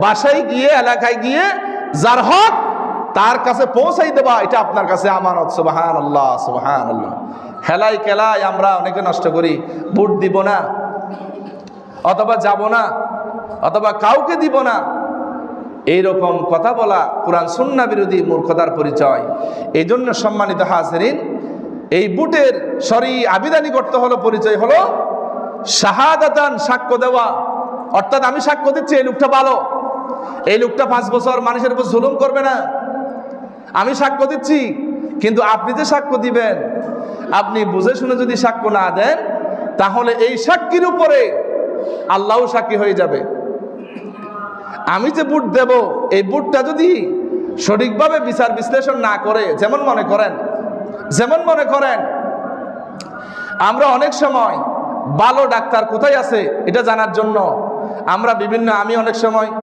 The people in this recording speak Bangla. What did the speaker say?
বাসায় গিয়ে এলাকায় গিয়ে যার হক তার কাছে পৌঁছাই দেবা, এটা আপনার কাছে আমানত। সুবহানাল্লাহ, সুবহানাল্লাহ। হেলাই খেলায় আমরা অনেকে নষ্ট করি, ভোট দিব না, অথবা যাব না, অথবা কাউকে দিব না, এইরকম কথা বলা কোরআন সুন্নাহ বিরোধী মূর্খতার পরিচয়। এই জন্য সম্মানিত হাজিরিন, এই বুটের শরঈ আবিধানিক অর্থ হলো, পরিচয় হলো শাহাদাতান, সাক্ষ্য দেওয়া। অর্থাৎ আমি সাক্ষ্য দিচ্ছি এই লোকটা ভালো, এই লোকটা 5 বছর মানুষের উপর জুলুম করবে না। আমি সাক্ষ্য দিচ্ছি, কিন্তু আপনি যে সাক্ষ্য দিবেন, আপনি বুঝে শুনে যদি সাক্ষ্য না দেন, তাহলে এই সাক্ষীর উপরে আল্লাহও সাক্ষী হয়ে যাবে। আমি যে বুট দেব, এই বুটটা যদি সঠিকভাবে বিচার বিশ্লেষণ না করে, যেমন মনে করেন আমরা অনেক সময় ভালো ডাক্তার কোথায় আছে এটা জানার জন্য আমি অনেক সময়